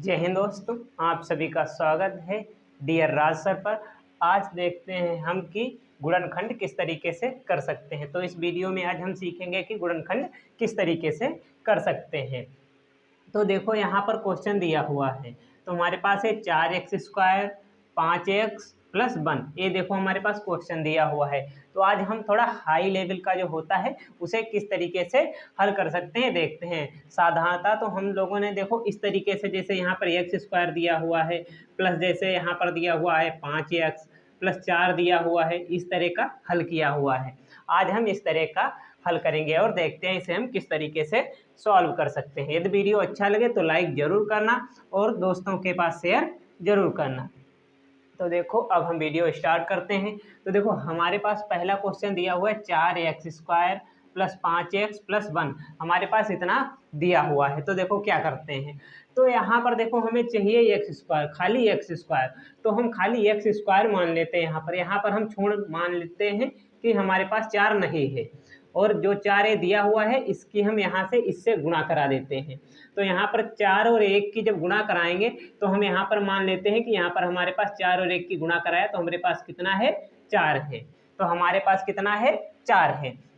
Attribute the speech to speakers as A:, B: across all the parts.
A: जय हिंद दोस्तों, आप सभी का स्वागत है डियर राज सर पर। आज देखते हैं हम कि गुणनखंड किस तरीके से कर सकते हैं। तो इस वीडियो में आज हम सीखेंगे कि गुणनखंड किस तरीके से कर सकते हैं। तो देखो यहाँ पर क्वेश्चन दिया हुआ है। तो हमारे पास है 4x² 5x+1। ये देखो हमारे पास क्वेश्चन दिया हुआ है। तो आज हम थोड़ा हाई लेवल का जो होता है उसे किस तरीके से हल कर सकते हैं देखते हैं। साधारणतः तो हम लोगों ने देखो इस तरीके से, जैसे यहाँ पर x² दिया हुआ है प्लस जैसे यहाँ पर दिया हुआ है 5x+4 दिया हुआ है, इस तरह का हल किया हुआ है। आज हम इस तरह का हल करेंगे और देखते हैं इसे हम किस तरीके से सॉल्व कर सकते हैं। यदि वीडियो अच्छा लगे तो लाइक ज़रूर करना और दोस्तों के पास शेयर ज़रूर करना। तो देखो अब हम वीडियो स्टार्ट करते हैं। तो देखो हमारे पास पहला क्वेश्चन दिया हुआ है 4x² + 5x+1। हमारे पास इतना दिया हुआ है। तो देखो क्या करते हैं। तो यहाँ पर देखो हमें चाहिए x², खाली x²। तो हम खाली x² मान लेते हैं। यहाँ पर हम छोड़ मान लेते हैं कि हमारे पास 4 नहीं है, और जो 4 ये दिया हुआ है इसकी हम यहाँ से इससे गुणा करा देते हैं। तो यहाँ पर 4 और 1 की जब गुणा कराएंगे तो हम यहाँ पर मान लेते हैं कि यहाँ पर हमारे पास 4 और 1 की गुणा कराया तो हमारे पास कितना है, 4 है। तो हमारे पास कितना है, 4 है।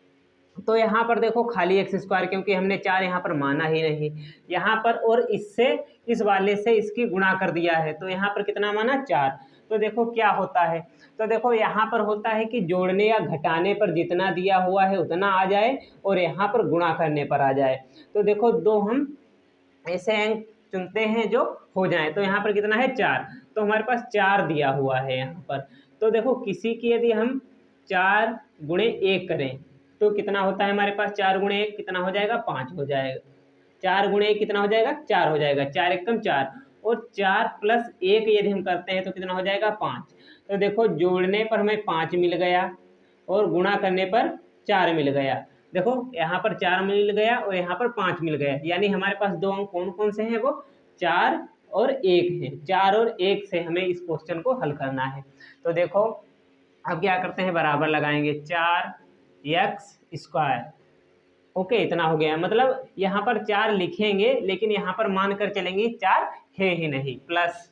A: तो यहाँ पर देखो खाली x², क्योंकि हमने 4 यहाँ पर माना ही नहीं यहाँ पर, और इससे इस वाले से इसकी गुणा कर दिया है। तो यहाँ पर कितना माना, 4। तो देखो क्या होता है। तो देखो यहाँ पर होता है कि जोड़ने या घटाने पर जितना दिया हुआ है उतना आ जाए और यहाँ पर गुणा करने पर आ जाए। तो देखो दो हम ऐसे अंक चुनते हैं जो हो जाए। तो यहाँ पर कितना है, 4। तो हमारे पास 4 दिया हुआ है यहाँ पर। तो देखो किसी की यदि हम 4 गुणे 1 करें तो कितना होता है हमारे पास, 4 गुणे 1 कितना हो जाएगा, 5 हो जाएगा। 4 गुणे 1 कितना हो जाएगा, 4 हो जाएगा। 4 एकम 4, और 4 + 1 यदि हम करते हैं तो कितना हो जाएगा, 5। तो देखो जोड़ने पर हमें 5 मिल गया और गुणा करने पर 4 मिल गया। देखो यहाँ पर 4 मिल गया और यहाँ पर 5 मिल गया, यानी हमारे पास दो अंक कौन कौन से हैं, वो 4 और 1 है। 4 और 1 से हमें इस क्वेश्चन को हल करना है। तो देखो अब क्या करते हैं, बराबर लगाएंगे 4x²। ओके, इतना हो गया। मतलब यहाँ पर 4 लिखेंगे लेकिन यहाँ पर मान कर चलेंगे 4 है ही नहीं, प्लस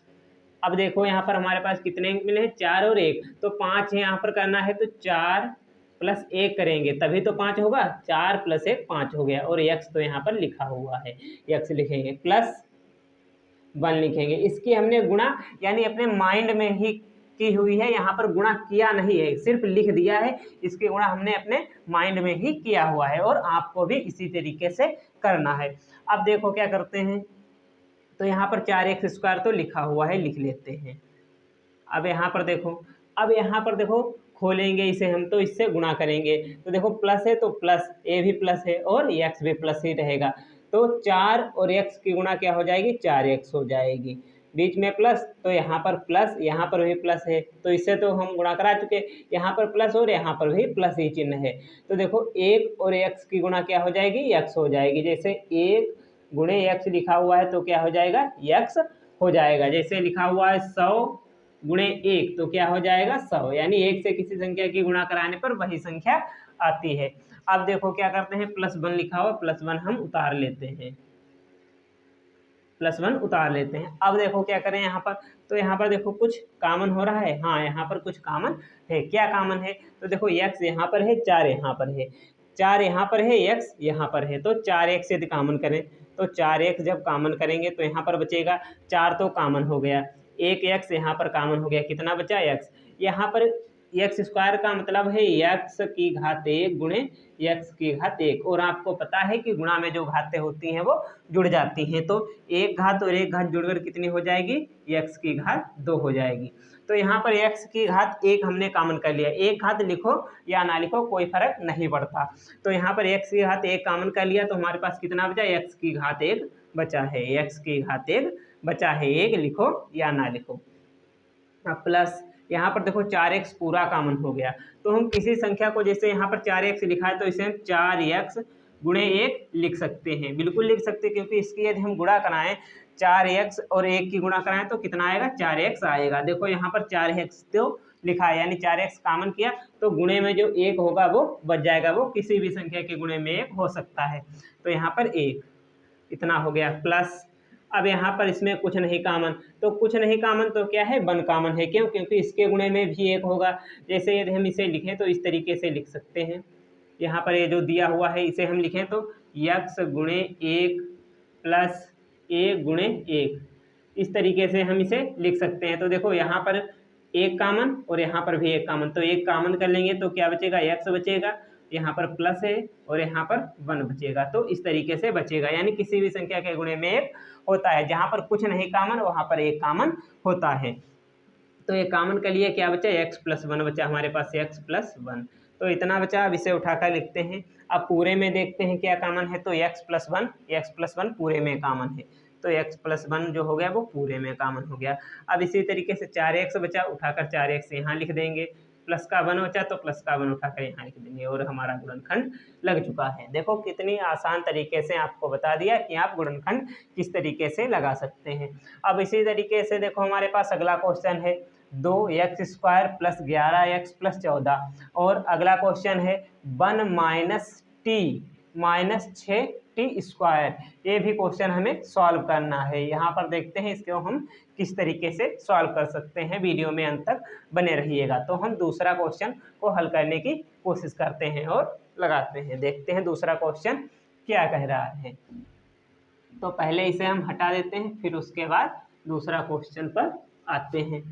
A: अब देखो यहाँ पर हमारे पास कितने मिले हैं, 4 और 1। तो 5 है यहाँ पर करना है, तो 4 + 1 करेंगे तभी तो 5 होगा। 4 + 1 5 हो गया, और x तो यहाँ पर लिखा हुआ है, x लिखेंगे +1 लिखेंगे। इसकी हमने गुणा यानी अपने माइंड में ही की हुई है, यहाँ पर गुणा किया नहीं है, सिर्फ लिख दिया है। इसकी गुणा हमने अपने माइंड में ही किया हुआ है, और आपको भी इसी तरीके से करना है। अब देखो क्या करते हैं। तो यहाँ पर 4x² तो लिखा हुआ है, लिख लेते हैं। अब यहाँ पर देखो खोलेंगे इसे हम, तो इससे गुणा करेंगे। तो देखो प्लस है तो प्लस, ए भी प्लस है और x भी प्लस ही रहेगा। तो 4 और x की गुणा क्या हो जाएगी, 4x हो जाएगी। बीच में प्लस, तो यहाँ पर प्लस, यहाँ पर भी प्लस है, तो इससे तो हम गुणा करा चुके। यहाँ पर प्लस और यहाँ पर भी प्लस ही चिन्ह है। तो देखो 1 और x की गुणा क्या हो जाएगी, x हो जाएगी। जैसे 1 गुणे x लिखा हुआ है तो क्या हो जाएगा, x हो जाएगा। जैसे लिखा हुआ है 100 गुणे 1 तो क्या हो जाएगा, 100। यानी 1 से किसी संख्या की गुणा कराने पर वही संख्या आती है। अब देखो क्या करते हैं, +1 लिखा हुआ, +1 हम उतार लेते हैं, +1 उतार लेते हैं। अब देखो क्या करें यहाँ पर। तो यहाँ पर देखो कुछ कॉमन हो रहा है, हाँ यहाँ पर कुछ कॉमन है। क्या कॉमन है, तो देखो x यहाँ पर है, 4 यहाँ पर है, 4 यहाँ पर है, x यहाँ पर है। तो 4x यदि कॉमन करें तो 4x जब कॉमन करेंगे तो यहाँ पर बचेगा 4, तो कॉमन हो गया। 1x यहाँ पर कॉमन हो गया, कितना बचा, x। यहाँ पर x² का मतलब है x की घात 1 गुणे x की घात 1। और आपको पता है कि गुणा में जो घातें होती हैं वो जुड़ जाती हैं। तो 1 घात और 1 घात जुड़कर कितनी हो जाएगी, x की घात 2 हो जाएगी। तो यहाँ पर x की घात 1 हमने कॉमन कर लिया। 1 घात लिखो या ना लिखो कोई फर्क नहीं पड़ता। तो यहाँ पर x की घात 1 कॉमन कर लिया तो हमारे पास कितना बचा, x की घात 1 बचा है। x की घात 1 बचा है, 1 लिखो या ना लिखो। अब प्लस यहाँ पर देखो 4x पूरा कॉमन हो गया। तो हम किसी संख्या को, जैसे यहाँ पर 4x लिखा है तो इसे हम 4x गुणे 1 लिख सकते हैं, बिल्कुल लिख सकते हैं। क्योंकि इसकी यदि हम गुणा कराएं, 4x और 1 की गुणा कराएं तो कितना आएगा, 4x आएगा। देखो यहाँ पर 4x तो लिखा है, यानी 4x कॉमन किया तो गुणे में जो 1 होगा वो बच जाएगा। वो किसी भी संख्या के गुणे में 1 हो सकता है। तो यहाँ पर 1 इतना हो गया प्लस। अब यहाँ पर इसमें कुछ नहीं कामन, तो कुछ नहीं कामन तो क्या है, 1 कामन है। क्यों? क्योंकि इसके गुणे में भी 1 होगा। जैसे यदि हम इसे लिखें तो इस तरीके से लिख सकते हैं, यहाँ पर ये जो दिया हुआ है इसे हम लिखें तो x गुणे 1 प्लस 1 गुणे 1, इस तरीके से हम इसे लिख सकते हैं। तो देखो यहाँ पर 1 कामन और यहाँ पर भी 1 कामन, तो 1 कामन कर लेंगे तो क्या बचेगा, x बचेगा, यहाँ पर प्लस है और यहाँ पर 1 बचेगा। तो इस तरीके से बचेगा, यानी किसी भी संख्या के गुणे में 1 होता है। जहाँ पर कुछ नहीं कामन वहाँ पर 1 कामन होता है। तो ये कामन के लिए क्या बचा, x+1 बचा हमारे पास, x+1। तो इतना बचा। अब इसे उठाकर लिखते हैं। अब पूरे में देखते हैं क्या कामन है, तो x+1 पूरे में कामन है, तो x+1 जो हो गया वो पूरे में कामन हो गया। अब इसी तरीके से 4x बचा, उठाकर 4x यहाँ लिख देंगे, प्लस का 1 बचा तो प्लस का 1 उठाकर यहाँ लिख देंगे और हमारा गुणनखंड लग चुका है। देखो कितनी आसान तरीके से आपको बता दिया कि आप गुणनखंड किस तरीके से लगा सकते हैं। अब इसी तरीके से देखो हमारे पास अगला क्वेश्चन है 2x² प्लस 11x प्लस 14, और अगला क्वेश्चन है 1 - t माइनस 6t²। ये भी क्वेश्चन हमें सॉल्व करना है। यहाँ पर देखते हैं इसको हम किस तरीके से सॉल्व कर सकते हैं। वीडियो में अंत तक बने रहिएगा। तो हम दूसरा क्वेश्चन को हल करने की कोशिश करते हैं और लगाते हैं, देखते हैं दूसरा क्वेश्चन क्या कह रहा है। तो पहले इसे हम हटा देते हैं, फिर उसके बाद दूसरा क्वेश्चन पर आते हैं।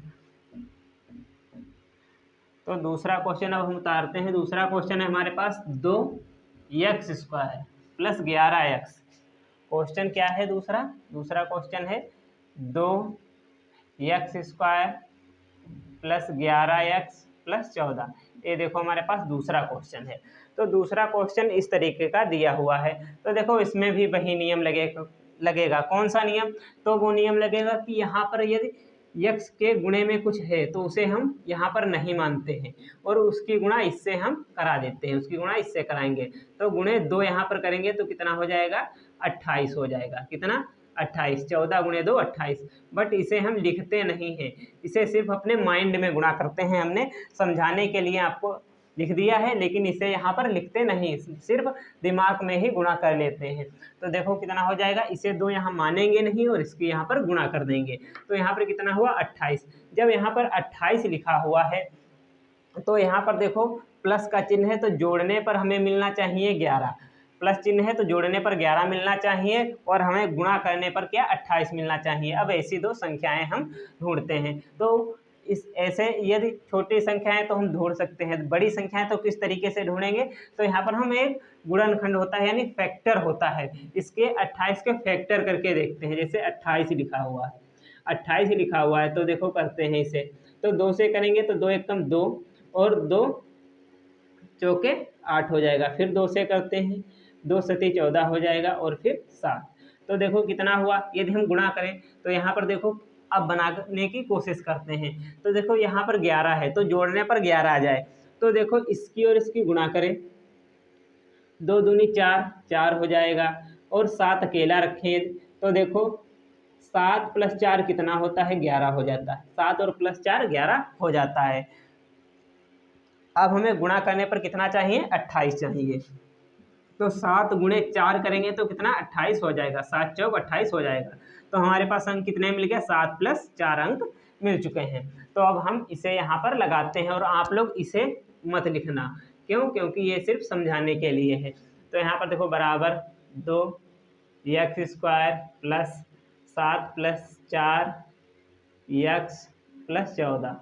A: तो दूसरा क्वेश्चन अब हम उतारते हैं। दूसरा क्वेश्चन है हमारे पास 2x² प्लस 11x। क्वेश्चन क्या है दूसरा क्वेश्चन है 2x² प्लस 11x प्लस 14। ये देखो हमारे पास दूसरा क्वेश्चन है। तो दूसरा क्वेश्चन इस तरीके का दिया हुआ है। तो देखो इसमें भी वही नियम लगेगा। कौन सा नियम? तो वो नियम लगेगा कि यहाँ पर यदि यक्स के गुणे में कुछ है तो उसे हम यहाँ पर नहीं मानते हैं और उसकी गुणा इससे हम करा देते हैं, उसकी गुणा इससे कराएंगे। तो गुणे 2 यहाँ पर करेंगे तो कितना हो जाएगा, 28 हो जाएगा। कितना? 28। 14 गुणे 2 28। बट इसे हम लिखते नहीं हैं, इसे सिर्फ अपने माइंड में गुणा करते हैं। हमने समझाने के लिए आपको लिख दिया है, लेकिन इसे यहाँ पर लिखते नहीं, सिर्फ दिमाग में ही गुणा कर लेते हैं। तो देखो कितना हो जाएगा, इसे 2 यहाँ मानेंगे नहीं और इसकी यहाँ पर गुणा कर देंगे। तो यहाँ पर कितना हुआ, 28। जब यहाँ पर 28 लिखा हुआ है तो यहाँ पर देखो प्लस का चिन्ह है, तो जोड़ने पर हमें मिलना चाहिए 11। प्लस चिन्ह है तो जोड़ने पर 11 मिलना चाहिए और हमें गुणा करने पर क्या, 28 मिलना चाहिए। अब ऐसी 2 संख्याएं हम ढूंढते हैं। तो इस ऐसे यदि छोटी संख्याएं तो हम ढूंढ सकते हैं, बड़ी संख्याएं तो किस तरीके से ढूंढेंगे? तो यहाँ पर हम एक गुणनखंड होता है यानी फैक्टर होता है, इसके 28 के फैक्टर करके देखते हैं। जैसे 28 लिखा हुआ है, 28 लिखा हुआ है तो देखो करते हैं इसे। तो 2 से करेंगे तो 2 एकम 2 और 2 चौके 8 हो जाएगा। फिर 2 से करते हैं, 2 सती 14 हो जाएगा और फिर 7। तो देखो कितना हुआ। यदि हम गुणा करें तो यहाँ पर देखो अब बनाने की कोशिश करते हैं। तो देखो यहाँ पर 11 है तो जोड़ने पर 11 आ जाए। तो देखो इसकी और इसकी गुणा करें, 2 दूनी 4, 4 हो जाएगा और 7 अकेला रखें तो देखो 7 + 4 कितना होता है, 11 हो जाता है। 7 और प्लस 4 11 हो जाता है। अब हमें गुणा करने पर कितना चाहिए, 28 चाहिए। तो 7 गुणे 4 करेंगे तो कितना, 28 हो जाएगा। 7 चौक 28 हो जाएगा। तो हमारे पास अंक कितने मिल गया, 7 + 4 अंक मिल चुके हैं। तो अब हम इसे यहाँ पर लगाते हैं और आप लोग इसे मत लिखना। क्यों? क्योंकि ये सिर्फ समझाने के लिए है। तो यहाँ पर देखो बराबर 2x² प्लस 7 + 4 x प्लस 14।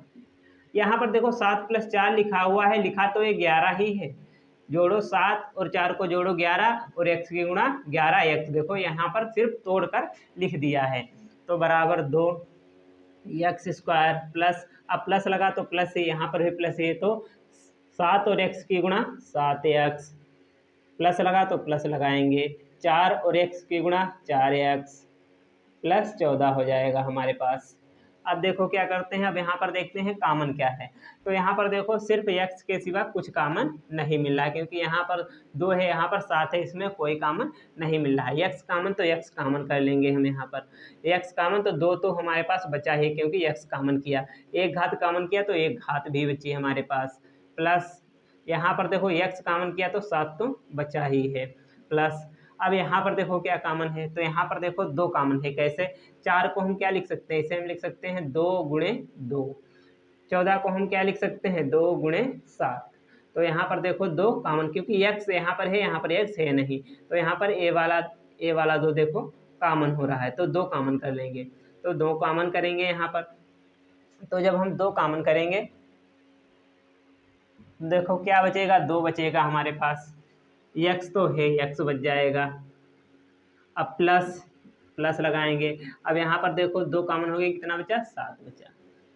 A: यहाँ पर देखो 7 + 4 लिखा हुआ है, लिखा तो ये 11 ही है। जोड़ो 7 और 4 को जोड़ो 11 और x की गुणा 11x। देखो यहाँ पर सिर्फ तोड़कर लिख दिया है। तो बराबर 2x² प्लस, अब प्लस लगा तो प्लस है, यहाँ पर भी प्लस है, तो 7 और x की गुणा 7x, प्लस लगा तो प्लस लगाएंगे, 4 और x की गुणा 4x प्लस 14 हो जाएगा हमारे पास। अब देखो क्या करते हैं, अब यहाँ पर देखते हैं कामन क्या है। तो यहाँ पर देखो सिर्फ x के सिवा कुछ कामन नहीं मिल रहा है, क्योंकि यहाँ पर 2 है, यहाँ पर 7 है, इसमें कोई कामन नहीं मिल रहा है। x कामन तो x कामन कर लेंगे हम। यहाँ पर x कामन तो 2 तो हमारे पास बचा है, क्योंकि x कामन किया, एक घात कामन किया तो एक घात भी बची हमारे पास। प्लस यहाँ पर देखो x कामन किया तो 7 तो बचा ही है, प्लस अब यहाँ पर देखो क्या कॉमन है, तो यहाँ पर देखो 2 कॉमन है। कैसे? 4 को हम क्या लिख सकते हैं, इसे हम लिख सकते हैं 2 गुणे 2। 14 को हम क्या लिख सकते हैं, 2 गुणे 7। तो यहाँ पर देखो 2 कॉमन, क्योंकि x यहाँ पर है, यहाँ पर x है नहीं, तो यहाँ पर ए वाला 2 देखो कॉमन हो रहा है, तो 2 कॉमन कर लेंगे। तो 2 कॉमन करेंगे यहाँ पर, तो जब हम 2 कॉमन करेंगे देखो क्या बचेगा, 2 बचेगा हमारे पास। x तो है, x बच जाएगा। अब प्लस प्लस लगाएंगे। अब यहाँ पर देखो 2 कॉमन हो गए, कितना बचा, 7 बचा।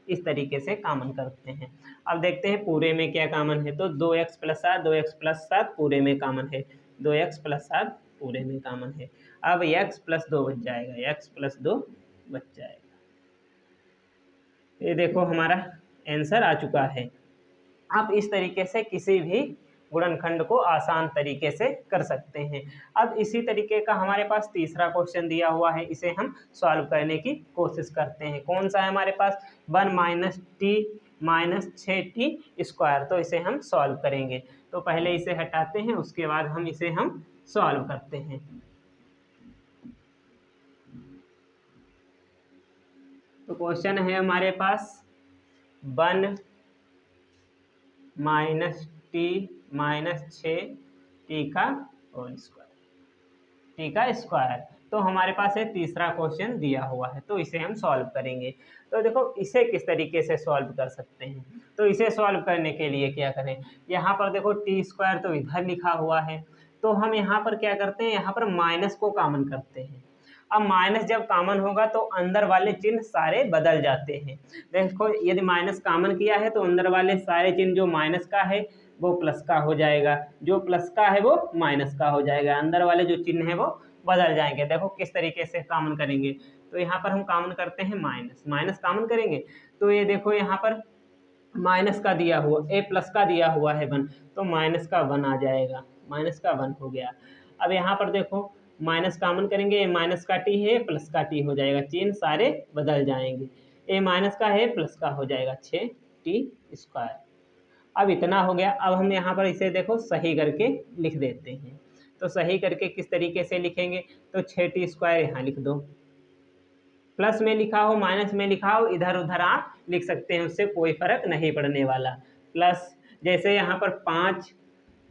A: इस तरीके से कॉमन करते हैं। अब देखते हैं पूरे में क्या कॉमन है, तो 2x प्लस 7, 2x प्लस 7 पूरे में कॉमन है, 2x प्लस 7 पूरे में कॉमन है। अब x प्लस 2 बच जाएगा, x प्लस 2 बच जाएगा। ये देखो हमारा आंसर आ चुका है। आप इस तरीके से किसी भी गुणनखंड को आसान तरीके से कर सकते हैं। अब इसी तरीके का हमारे पास तीसरा क्वेश्चन दिया हुआ है, इसे हम सॉल्व करने की कोशिश करते हैं। कौन सा है हमारे पास, 1 minus T minus 6t square. तो इसे हम सॉल्व करेंगे। तो पहले इसे हटाते हैं, उसके बाद हम इसे सॉल्व करते हैं। तो क्वेश्चन है हमारे पास 1 माइनस टी माइनस 6t का होल स्क्वायर, टी का स्क्वायर। तो हमारे पास है तीसरा क्वेश्चन दिया हुआ है, तो इसे हम सॉल्व करेंगे। तो देखो इसे किस तरीके से सॉल्व कर सकते हैं। तो इसे सॉल्व करने के लिए क्या करें, यहाँ पर देखो टी स्क्वायर तो इधर लिखा हुआ है, तो हम यहाँ पर क्या करते हैं, यहाँ पर माइनस को कॉमन करते हैं। अब माइनस जब कॉमन होगा तो अंदर वाले चिन्ह सारे बदल जाते हैं। देखो यदि माइनस कॉमन किया है तो अंदर वाले सारे चिन्ह, जो माइनस का है वो प्लस का हो जाएगा, जो प्लस का है वो माइनस का हो जाएगा, अंदर वाले जो चिन्ह है वो बदल जाएंगे। देखो किस तरीके से कॉमन करेंगे, तो यहाँ पर हम कॉमन करते हैं माइनस, माइनस कॉमन करेंगे तो ये देखो यहाँ पर माइनस का दिया हुआ, ए प्लस का दिया हुआ है 1, तो माइनस का 1 आ जाएगा, माइनस का 1 हो गया। अब यहाँ पर देखो माइनस कॉमन करेंगे, माइनस का टी है प्लस का टी हो जाएगा, चिन्ह सारे बदल जाएंगे, ए माइनस का है प्लस का हो जाएगा 6t स्क्वायर। अब इतना हो गया। अब हम यहाँ पर इसे देखो सही करके लिख देते हैं। तो सही करके किस तरीके से लिखेंगे, तो 6t स्क्वायर यहाँ लिख दो, प्लस में लिखा हो माइनस में लिखा हो इधर उधर आप लिख सकते हैं, उससे कोई फर्क नहीं पड़ने वाला। प्लस जैसे यहाँ पर 5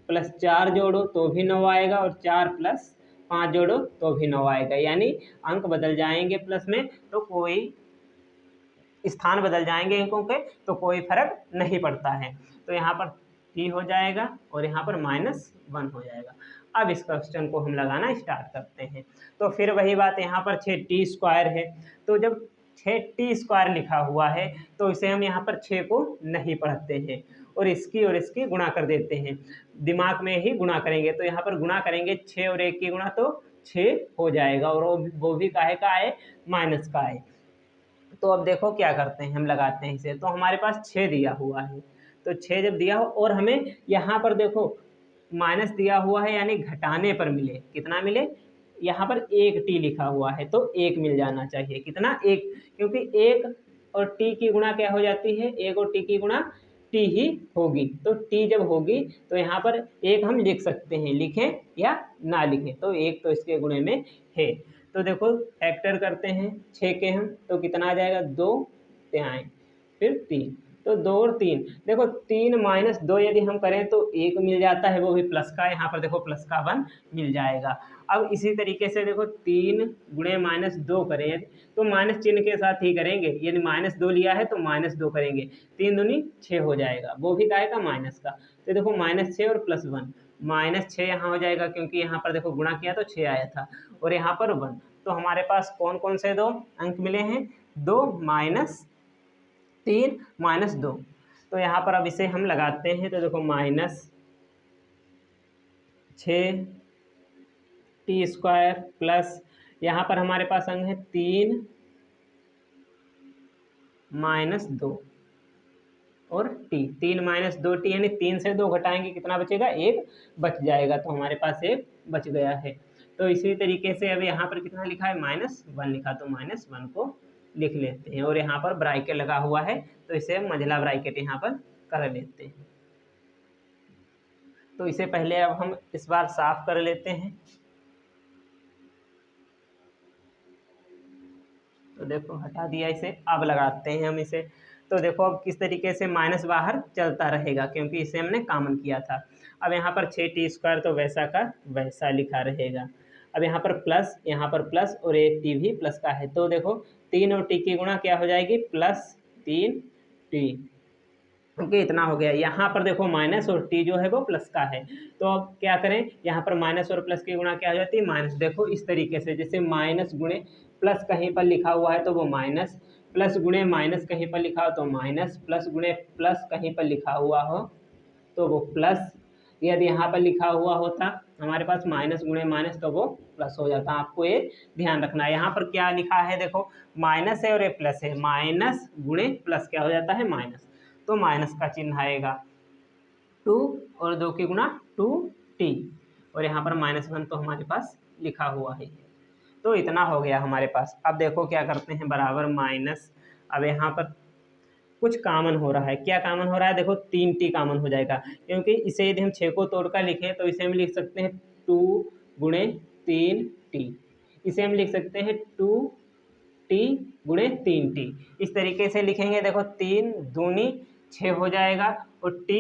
A: प्लस 4 जोड़ो तो भी 9 आएगा, और 4 प्लस 5 जोड़ो तो भी 9 आएगा, यानी अंक बदल जाएंगे प्लस में, तो कोई स्थान बदल जाएंगे अंकों के, तो कोई फर्क नहीं पड़ता है। तो यहाँ पर t हो जाएगा और यहाँ पर -1 हो जाएगा। अब इस क्वेश्चन को हम लगाना स्टार्ट करते हैं। तो फिर वही बात, यहाँ पर 6t स्क्वायर है, तो जब 6t स्क्वायर लिखा हुआ है तो इसे हम यहाँ पर 6 को नहीं पढ़ते हैं और इसकी गुणा कर देते हैं, दिमाग में ही गुणा करेंगे। तो यहाँ पर गुणा करेंगे 6 और 1 की गुणा, तो 6 हो जाएगा, और वो भी काहे का है, माइनस का है। तो अब देखो क्या करते हैं, हम लगाते हैं इसे। तो हमारे पास 6 दिया हुआ है, तो 6 जब दिया हो और हमें यहाँ पर देखो माइनस दिया हुआ है, यानी घटाने पर मिले, कितना मिले, यहाँ पर 1t लिखा हुआ है तो 1 मिल जाना चाहिए, कितना, 1, क्योंकि 1 और t की गुणा क्या हो जाती है, 1 और t की गुणा t ही होगी। तो t जब होगी तो यहाँ पर 1 हम लिख सकते हैं, लिखें या ना लिखें, तो 1 तो इसके गुणे में है। तो देखो फैक्टर करते हैं 6 के हम, तो कितना आ जाएगा, 2 तिहाई फिर 3, तो 2 और 3, देखो 3 माइनस 2 यदि हम करें तो 1 मिल जाता है, वो भी प्लस का, यहाँ पर देखो प्लस का 1 मिल जाएगा। अब इसी तरीके से देखो 3 गुणे -2 करें यदि, तो माइनस चिन्ह के साथ ही करेंगे, यदि -2 लिया है तो -2 करेंगे, 3 दूनी 6 हो जाएगा, वो भी का है माइनस का। तो देखो -6 और +1, -6 यहाँ हो जाएगा, क्योंकि यहाँ पर देखो गुणा किया तो 6 आया था, और यहाँ पर 1, तो हमारे पास कौन कौन से 2 अंक मिले हैं, 2 -3 -2। तो यहाँ पर अब इसे हम लगाते हैं, तो देखो -6t स्क्वायर प्लस यहाँ पर हमारे पास अंक है 3 -2 और t, 3 -2t, यानी 3 से 2 घटाएंगे कितना बचेगा, 1 बच जाएगा, तो हमारे पास 1 बच गया है। तो इसी तरीके से अब यहाँ पर कितना लिखा है, -1 लिखा, तो -1 को लिख लेते हैं, और यहाँ पर ब्रैकेट लगा हुआ है तो इसे मंझला ब्रैकेट यहाँ पर कर लेते हैं। तो इसे पहले अब हम इस बार साफ कर लेते हैं। तो देखो हटा दिया इसे, अब लगाते हैं हम इसे। तो देखो अब किस तरीके से माइनस बाहर चलता रहेगा, क्योंकि इसे हमने कॉमन किया था। अब यहाँ पर 6t² तो वैसा का वैसा लिखा रहेगा। अब यहाँ पर प्लस और एक टी भी प्लस का है, तो देखो 3 और टी की गुणा क्या हो जाएगी, +3t। ओके, इतना हो गया। यहाँ पर देखो माइनस और टी जो है वो प्लस का है, तो अब क्या करें, यहाँ पर माइनस और प्लस की गुणा क्या हो जाती है, माइनस। देखो इस तरीके से, जैसे माइनस गुणे प्लस कहीं पर लिखा हुआ है तो वो माइनस, प्लस गुणे माइनस कहीं पर लिखा हो तो माइनस, प्लस गुणे प्लस कहीं पर लिखा हुआ हो तो वो प्लस। यदि यहाँ पर लिखा हुआ होता हमारे पास माइनस गुणे माइनस तो वो प्लस हो जाता। आपको ये ध्यान रखना है। यहाँ पर क्या लिखा है, देखो माइनस है और ये प्लस है, माइनस गुणे प्लस क्या हो जाता है, माइनस। तो माइनस का चिन्ह आएगा, 2 और 2 की गुणा 2t, और यहाँ पर -1 तो हमारे पास लिखा हुआ है। तो इतना हो गया हमारे पास। अब देखो क्या करते हैं, बराबर माइनस। अब यहाँ पर कुछ कॉमन हो रहा है, क्या कॉमन हो रहा है, देखो 3t कॉमन हो जाएगा, क्योंकि इसे यदि हम 6 को तोड़कर लिखें तो इसे हम लिख सकते हैं 2 गुणे 3t। इसे हम लिख सकते हैं 2t गुणे 3t। इस तरीके से लिखेंगे। देखो 3 दूनी 6 हो जाएगा, और t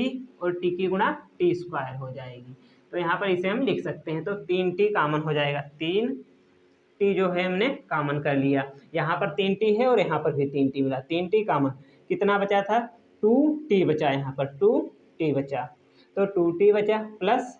A: की गुणा t² हो जाएगी। तो यहाँ पर इसे हम लिख सकते हैं, तो 3t कॉमन हो जाएगा। 3t जो है हमने कॉमन कर लिया, यहाँ पर 3t है और यहाँ पर भी 3t मिला, 3t कॉमन। कितना बचा था, 2t बचा, यहाँ पर 2t बचा, तो 2t बचा प्लस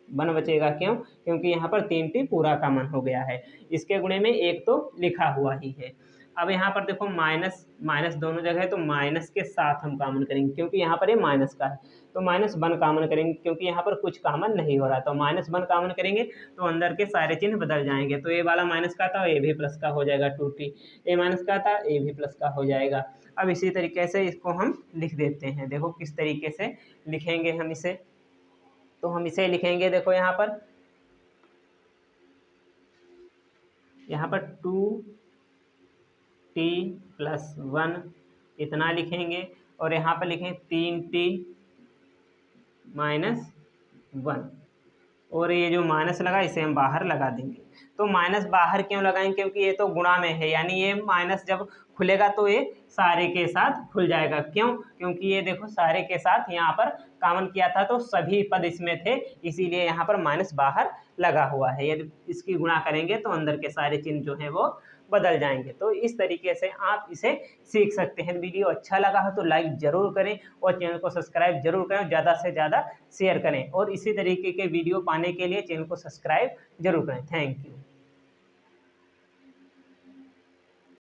A: 1 बचेगा। क्यों, क्योंकि यहाँ पर 3t पूरा कॉमन हो गया है, इसके गुणे में एक तो लिखा हुआ ही है। अब यहाँ पर देखो माइनस माइनस दोनों जगह है, तो माइनस के साथ हम कॉमन करेंगे, क्योंकि यहाँ पर ये माइनस का है, तो -1 कॉमन करेंगे, क्योंकि यहाँ पर कुछ कॉमन नहीं हो रहा, तो -1 कॉमन करेंगे तो अंदर के सारे चिन्ह बदल जाएंगे। तो ये वाला माइनस का था, ये भी प्लस का हो जाएगा 2t, ये माइनस का था, ये भी प्लस का हो जाएगा। अब इसी तरीके से इसको हम लिख देते हैं। देखो किस तरीके से लिखेंगे हम इसे, तो हम इसे लिखेंगे, देखो यहाँ पर 2t + 1 इतना लिखेंगे, और यहाँ पर लिखें 3t - 1, और ये जो माइनस लगा इसे हम बाहर लगा देंगे। तो माइनस बाहर क्यों लगाएंगे, क्योंकि ये तो गुणा में है, यानी ये माइनस जब खुलेगा तो ये सारे के साथ खुल जाएगा। क्यों, क्योंकि ये देखो सारे के साथ यहाँ पर कॉमन किया था तो सभी पद इसमें थे, इसीलिए यहाँ पर माइनस बाहर लगा हुआ है। यदि इसकी गुणा करेंगे तो अंदर के सारे चिन्ह जो हैं वो बदल जाएंगे। तो इस तरीके से आप इसे सीख सकते हैं। वीडियो अच्छा लगा हो तो लाइक ज़रूर करें और चैनल को सब्सक्राइब जरूर करें, ज़्यादा से ज़्यादा शेयर करें, और इसी तरीके के वीडियो पाने के लिए चैनल को सब्सक्राइब जरूर करें। Thank you.